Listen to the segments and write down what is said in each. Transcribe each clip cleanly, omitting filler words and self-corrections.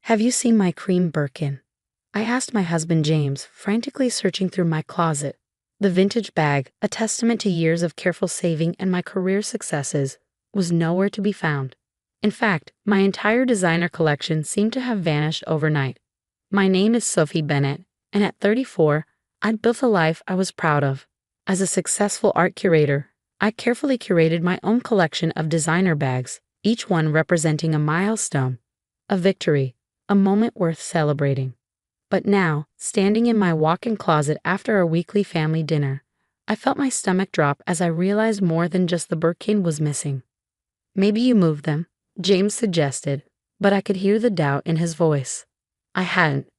Have you seen my cream Birkin? I asked my husband James, frantically searching through my closet. The vintage bag, a testament to years of careful saving and my career successes, was nowhere to be found. In fact, my entire designer collection seemed to have vanished overnight. My name is Sophie Bennett, and at 34, I'd built a life I was proud of. As a successful art curator, I carefully curated my own collection of designer bags, each one representing a milestone, a victory, a moment worth celebrating. But now, standing in my walk-in closet after our weekly family dinner, I felt my stomach drop as I realized more than just the Birkin was missing. Maybe you moved them, James suggested, but I could hear the doubt in his voice. I hadn't.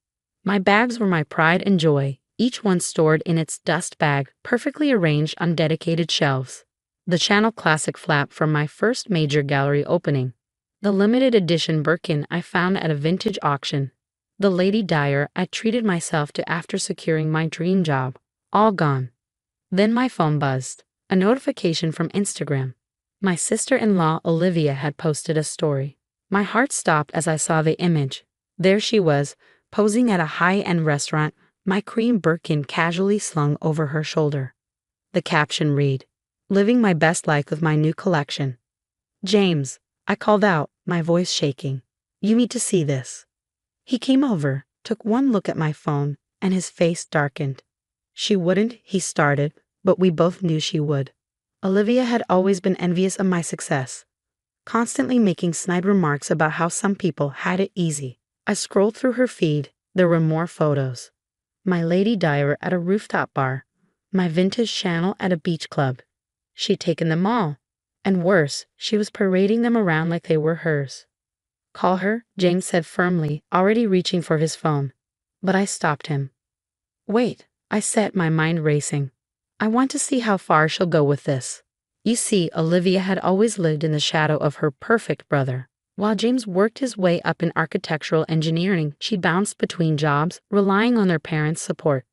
My bags were my pride and joy, each one stored in its dust bag, perfectly arranged on dedicated shelves. The Channel Classic flap from my first major gallery opening. The limited edition Birkin I found at a vintage auction. The Lady Dyer I treated myself to after securing my dream job. All gone. Then my phone buzzed. A notification from Instagram. My sister-in-law Olivia had posted a story. My heart stopped as I saw the image. There she was, posing at a high-end restaurant, my cream Birkin casually slung over her shoulder. The caption read, "Living my best life with my new collection." "James," I called out, my voice shaking. "You need to see this." He came over, took one look at my phone, and his face darkened. "She wouldn't," he started, but we both knew she would. Olivia had always been envious of my success, constantly making snide remarks about how some people had it easy. I scrolled through her feed. There were more photos. My Lady Dyer at a rooftop bar, my vintage Chanel at a beach club. She'd taken them all. And worse, she was parading them around like they were hers. "Call her," James said firmly, already reaching for his phone. But I stopped him. "Wait," I said, my mind racing. "I want to see how far she'll go with this." You see, Olivia had always lived in the shadow of her perfect brother. While James worked his way up in architectural engineering, she bounced between jobs, relying on their parents' support.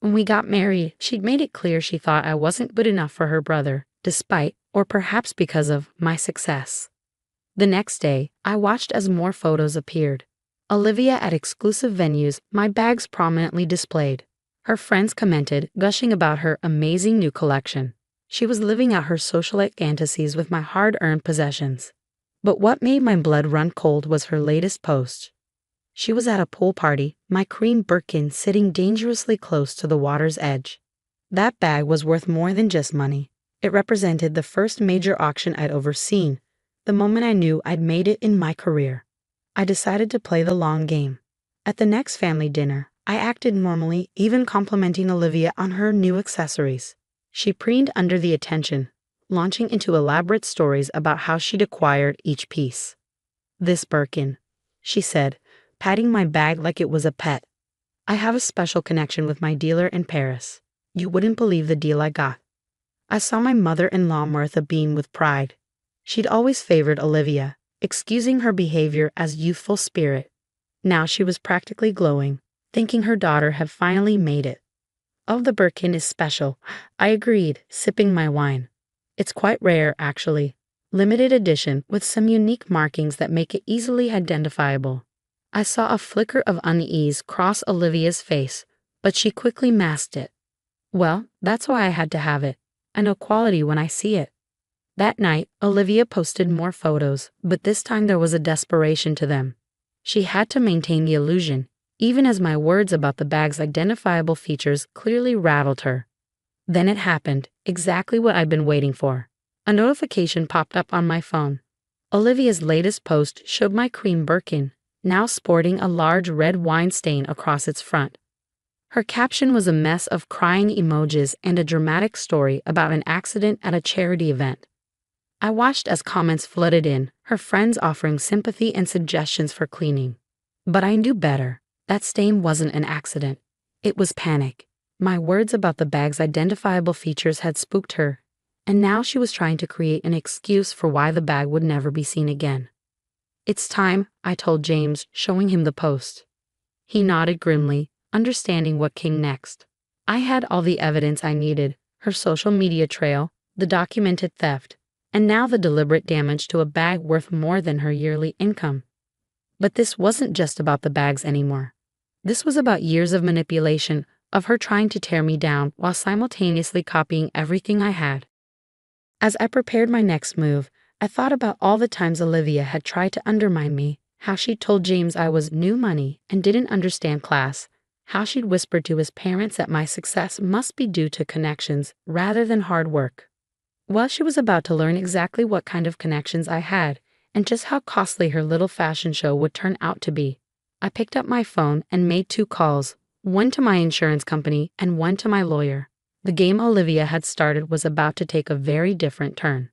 When we got married, she'd made it clear she thought I wasn't good enough for her brother, despite, or perhaps because of, my success. The next day, I watched as more photos appeared. Olivia at exclusive venues, my bags prominently displayed. Her friends commented, gushing about her amazing new collection. She was living out her socialite fantasies with my hard-earned possessions. But what made my blood run cold was her latest post. She was at a pool party, my cream Birkin sitting dangerously close to the water's edge. That bag was worth more than just money. It represented the first major auction I'd overseen, the moment I knew I'd made it in my career. I decided to play the long game. At the next family dinner, I acted normally, even complimenting Olivia on her new accessories. She preened under the attention, launching into elaborate stories about how she'd acquired each piece. "This Birkin," she said, patting my bag like it was a pet. "I have a special connection with my dealer in Paris. You wouldn't believe the deal I got." I saw my mother-in-law Martha beam with pride. She'd always favored Olivia, excusing her behavior as youthful spirit. Now she was practically glowing, thinking her daughter had finally made it. "Oh, the Birkin is special," I agreed, sipping my wine. "It's quite rare, actually. Limited edition with some unique markings that make it easily identifiable." I saw a flicker of unease cross Olivia's face, but she quickly masked it. "Well, that's why I had to have it. I know quality when I see it." That night, Olivia posted more photos, but this time there was a desperation to them. She had to maintain the illusion, even as my words about the bag's identifiable features clearly rattled her. Then it happened, exactly what I'd been waiting for. A notification popped up on my phone. Olivia's latest post showed my cream Birkin, now sporting a large red wine stain across its front. Her caption was a mess of crying emojis and a dramatic story about an accident at a charity event. I watched as comments flooded in, her friends offering sympathy and suggestions for cleaning. But I knew better. That stain wasn't an accident. It was panic. My words about the bag's identifiable features had spooked her, and now she was trying to create an excuse for why the bag would never be seen again. "It's time," I told James, showing him the post. He nodded grimly, understanding what came next. I had all the evidence I needed, her social media trail, the documented theft, and now the deliberate damage to a bag worth more than her yearly income. But this wasn't just about the bags anymore. This was about years of manipulation, of her trying to tear me down while simultaneously copying everything I had. As I prepared my next move, I thought about all the times Olivia had tried to undermine me, how she'd told James I was new money and didn't understand class, how she'd whispered to his parents that my success must be due to connections rather than hard work. While she was about to learn exactly what kind of connections I had, and just how costly her little fashion show would turn out to be, I picked up my phone and made 2 calls, one to my insurance company and one to my lawyer. The game Olivia had started was about to take a very different turn.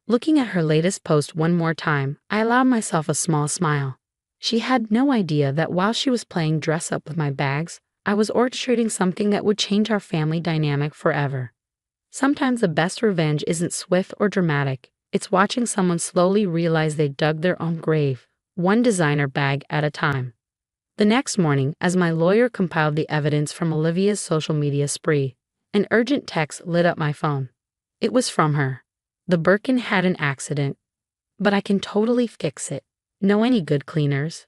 Looking at her latest post one more time, I allowed myself a small smile. She had no idea that while she was playing dress up with my bags, I was orchestrating something that would change our family dynamic forever. Sometimes the best revenge isn't swift or dramatic. It's watching someone slowly realize they dug their own grave, one designer bag at a time. The next morning, as my lawyer compiled the evidence from Olivia's social media spree, an urgent text lit up my phone. It was from her. The Birkin had an accident, but I can totally fix it. Know any good cleaners?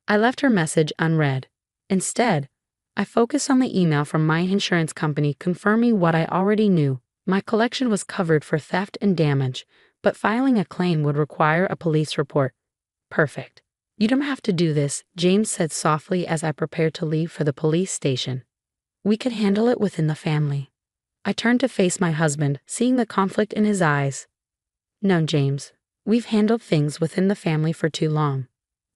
I left her message unread. Instead, I focused on the email from my insurance company confirming what I already knew. My collection was covered for theft and damage, but filing a claim would require a police report. Perfect. You don't have to do this, James said softly as I prepared to leave for the police station. We could handle it within the family. I turned to face my husband, seeing the conflict in his eyes. No, James. We've handled things within the family for too long.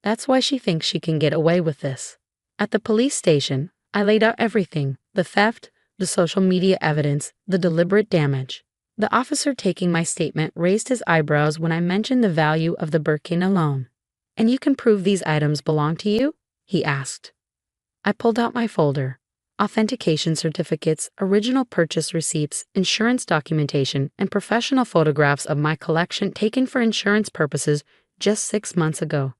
That's why she thinks she can get away with this. At the police station, I laid out everything: the theft, the social media evidence, the deliberate damage. The officer taking my statement raised his eyebrows when I mentioned the value of the Birkin alone. And you can prove these items belong to you? He asked. I pulled out my folder. Authentication certificates, original purchase receipts, insurance documentation, and professional photographs of my collection taken for insurance purposes just 6 months ago.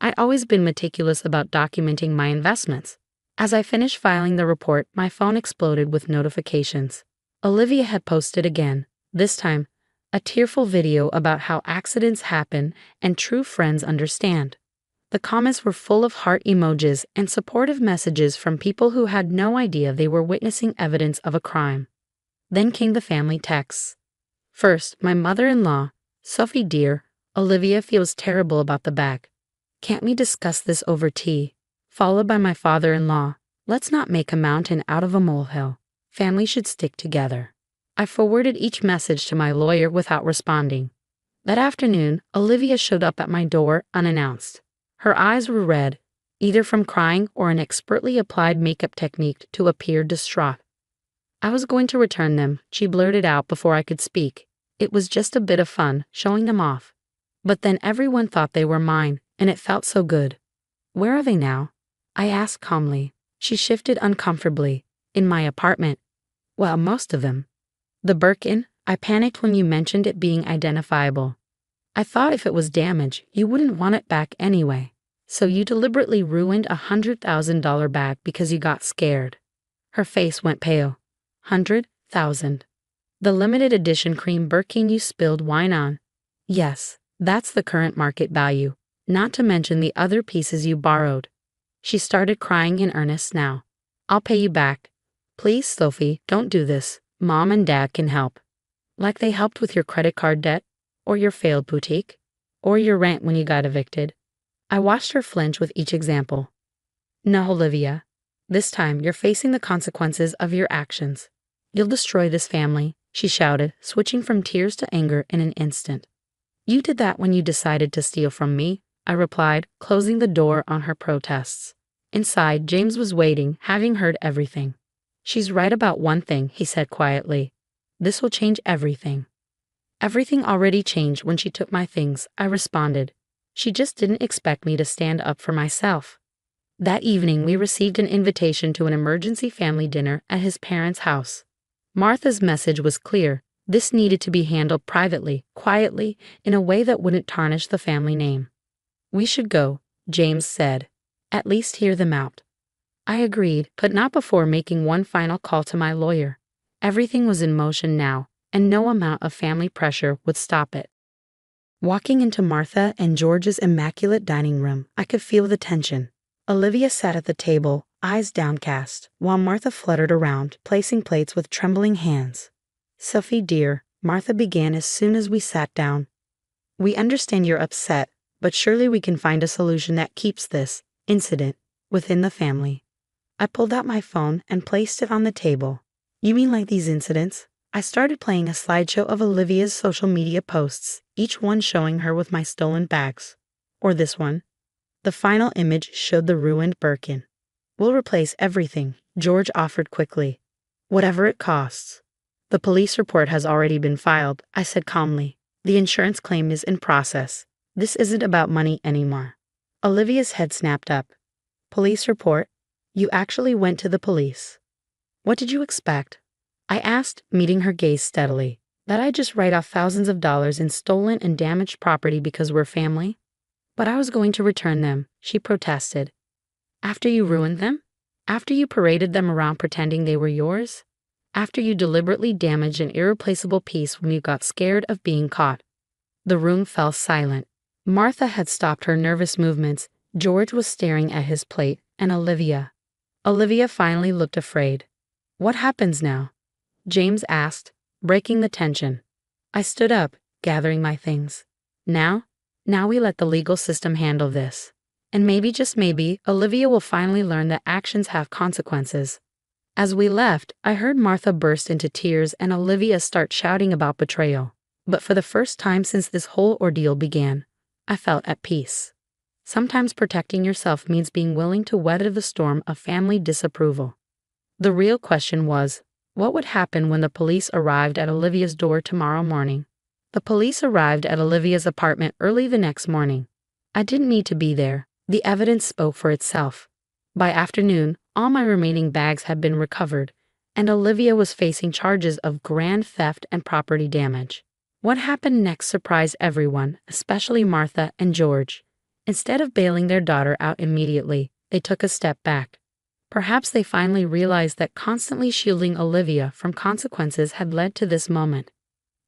I'd always been meticulous about documenting my investments. As I finished filing the report, my phone exploded with notifications. Olivia had posted again, this time, a tearful video about how accidents happen and true friends understand. The comments were full of heart emojis and supportive messages from people who had no idea they were witnessing evidence of a crime. Then came the family texts. First, my mother-in-law, Sophie dear, Olivia feels terrible about the bag. Can't we discuss this over tea? Followed by my father-in-law, let's not make a mountain out of a molehill. Family should stick together. I forwarded each message to my lawyer without responding. That afternoon, Olivia showed up at my door unannounced. Her eyes were red, either from crying or an expertly applied makeup technique to appear distraught. I was going to return them, she blurted out before I could speak. It was just a bit of fun, showing them off. But then everyone thought they were mine, and it felt so good. Where are they now? I asked calmly. She shifted uncomfortably. In my apartment. Well, most of them. The Birkin, I panicked when you mentioned it being identifiable. I thought if it was damage, you wouldn't want it back anyway. So you deliberately ruined a $100,000 bag because you got scared. Her face went pale. 100,000. The limited edition cream Birkin you spilled wine on. Yes, that's the current market value, not to mention the other pieces you borrowed. She started crying in earnest now. I'll pay you back. Please, Sophie, don't do this. Mom and Dad can help. Like they helped with your credit card debt, or your failed boutique, or your rent when you got evicted. I watched her flinch with each example. No, Olivia. This time you're facing the consequences of your actions. You'll destroy this family, she shouted, switching from tears to anger in an instant. You did that when you decided to steal from me, I replied, closing the door on her protests. Inside, James was waiting, having heard everything. She's right about one thing, he said quietly. This will change everything. Everything already changed when she took my things, I responded. She just didn't expect me to stand up for myself. That evening, we received an invitation to an emergency family dinner at his parents' house. Martha's message was clear. This needed to be handled privately, quietly, in a way that wouldn't tarnish the family name. We should go, James said. At least hear them out. I agreed, but not before making one final call to my lawyer. Everything was in motion now, and no amount of family pressure would stop it. Walking into Martha and George's immaculate dining room, I could feel the tension. Olivia sat at the table, eyes downcast, while Martha fluttered around, placing plates with trembling hands. "Sophie, dear," Martha began as soon as we sat down. "We understand you're upset, but surely we can find a solution that keeps this incident within the family." I pulled out my phone and placed it on the table. "You mean like these incidents?" I started playing a slideshow of Olivia's social media posts, each one showing her with my stolen bags. Or this one. The final image showed the ruined Birkin. "We'll replace everything," George offered quickly. "Whatever it costs." "The police report has already been filed," I said calmly. "The insurance claim is in process. This isn't about money anymore." Olivia's head snapped up. "Police report? You actually went to the police? What did you expect?" I asked, meeting her gaze steadily. "That I just write off thousands of dollars in stolen and damaged property because we're family?" "But I was going to return them," she protested. "After you ruined them? After you paraded them around pretending they were yours? After you deliberately damaged an irreplaceable piece when you got scared of being caught?" The room fell silent. Martha had stopped her nervous movements. George was staring at his plate, and Olivia finally looked afraid. "What happens now?" James asked, breaking the tension. I stood up, gathering my things. Now we let the legal system handle this. And maybe, just maybe, Olivia will finally learn that actions have consequences. As we left, I heard Martha burst into tears and Olivia start shouting about betrayal. But for the first time since this whole ordeal began, I felt at peace. Sometimes protecting yourself means being willing to weather the storm of family disapproval. The real question was, what would happen when the police arrived at Olivia's door tomorrow morning? The police arrived at Olivia's apartment early the next morning. I didn't need to be there. The evidence spoke for itself. By afternoon, all my remaining bags had been recovered, and Olivia was facing charges of grand theft and property damage. What happened next surprised everyone, especially Martha and George. Instead of bailing their daughter out immediately, they took a step back. Perhaps they finally realized that constantly shielding Olivia from consequences had led to this moment.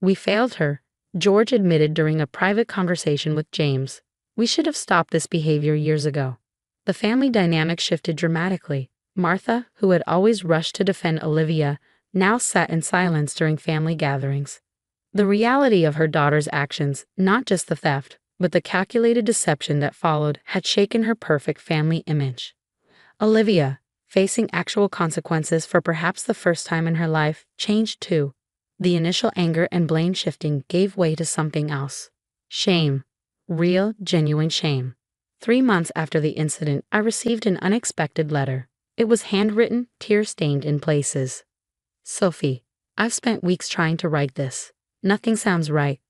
"We failed her," George admitted during a private conversation with James. "We should have stopped this behavior years ago." The family dynamic shifted dramatically. Martha, who had always rushed to defend Olivia, now sat in silence during family gatherings. The reality of her daughter's actions, not just the theft, but the calculated deception that followed, had shaken her perfect family image. Olivia, facing actual consequences for perhaps the first time in her life, changed too. The initial anger and blame shifting gave way to something else. Shame. Real, genuine shame. 3 months after the incident, I received an unexpected letter. It was handwritten, tear-stained in places. "Sophie, I've spent weeks trying to write this. Nothing sounds right.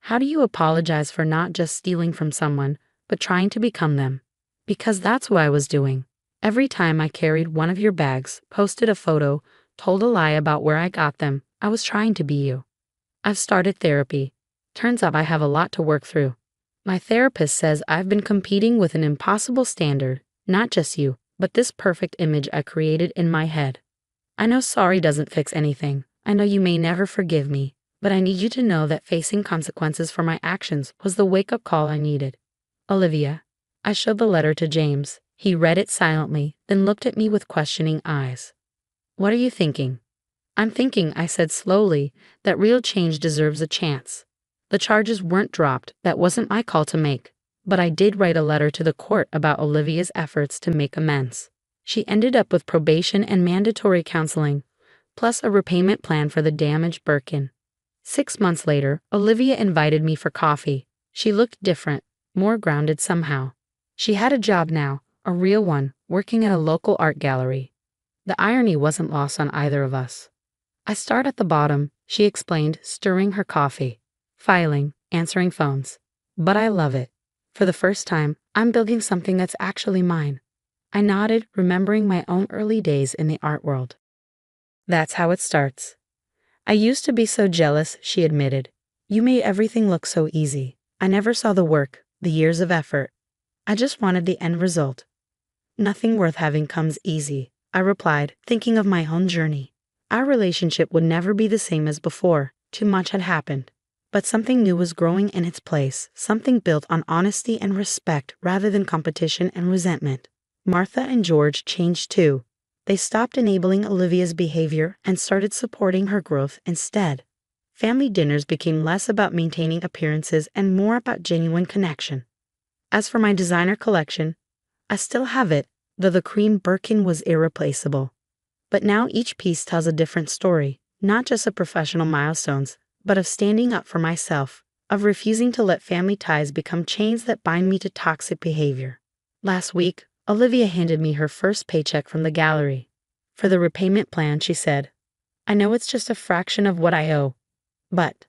How do you apologize for not just stealing from someone, but trying to become them? Because that's what I was doing. Every time I carried one of your bags, posted a photo, told a lie about where I got them, I was trying to be you. I've started therapy. Turns out I have a lot to work through. My therapist says I've been competing with an impossible standard, not just you, but this perfect image I created in my head. I know sorry doesn't fix anything. I know you may never forgive me, but I need you to know that facing consequences for my actions was the wake-up call I needed. Olivia." I showed the letter to James. He read it silently, then looked at me with questioning eyes. "What are you thinking?" "I'm thinking," I said slowly, "that real change deserves a chance. The charges weren't dropped, that wasn't my call to make. But I did write a letter to the court about Olivia's efforts to make amends. She ended up with probation and mandatory counseling, plus a repayment plan for the damaged Birkin. 6 months later, Olivia invited me for coffee. She looked different, more grounded somehow. She had a job now, a real one, working at a local art gallery. The irony wasn't lost on either of us. "I start at the bottom," she explained, stirring her coffee. "Filing, answering phones. But I love it. For the first time, I'm building something that's actually mine." I nodded, remembering my own early days in the art world. "That's how it starts." "I used to be so jealous," she admitted. "You made everything look so easy. I never saw the work, the years of effort. I just wanted the end result." "Nothing worth having comes easy," I replied, thinking of my own journey. Our relationship would never be the same as before. Too much had happened. But something new was growing in its place, something built on honesty and respect rather than competition and resentment. Martha and George changed too. They stopped enabling Olivia's behavior and started supporting her growth instead. Family dinners became less about maintaining appearances and more about genuine connection. As for my designer collection, I still have it, though the cream Birkin was irreplaceable. But now each piece tells a different story, not just of professional milestones, but of standing up for myself, of refusing to let family ties become chains that bind me to toxic behavior. Last week, Olivia handed me her first paycheck from the gallery. For the repayment plan, she said, "I know it's just a fraction of what I owe, but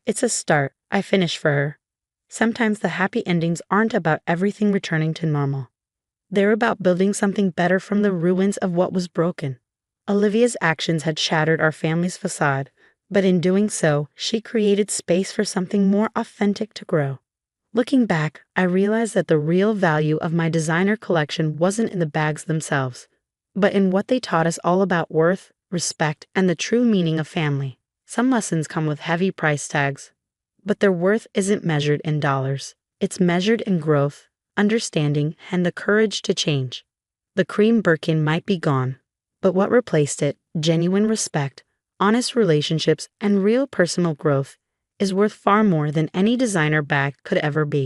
it's a start," I finished for her. Sometimes the happy endings aren't about everything returning to normal. They're about building something better from the ruins of what was broken. Olivia's actions had shattered our family's facade, but in doing so, she created space for something more authentic to grow. Looking back, I realized that the real value of my designer collection wasn't in the bags themselves, but in what they taught us all about worth, respect, and the true meaning of family. Some lessons come with heavy price tags, but their worth isn't measured in dollars. It's measured in growth, understanding, and the courage to change. The cream Birkin might be gone, but what replaced it, genuine respect, honest relationships, and real personal growth, is worth far more than any designer bag could ever be.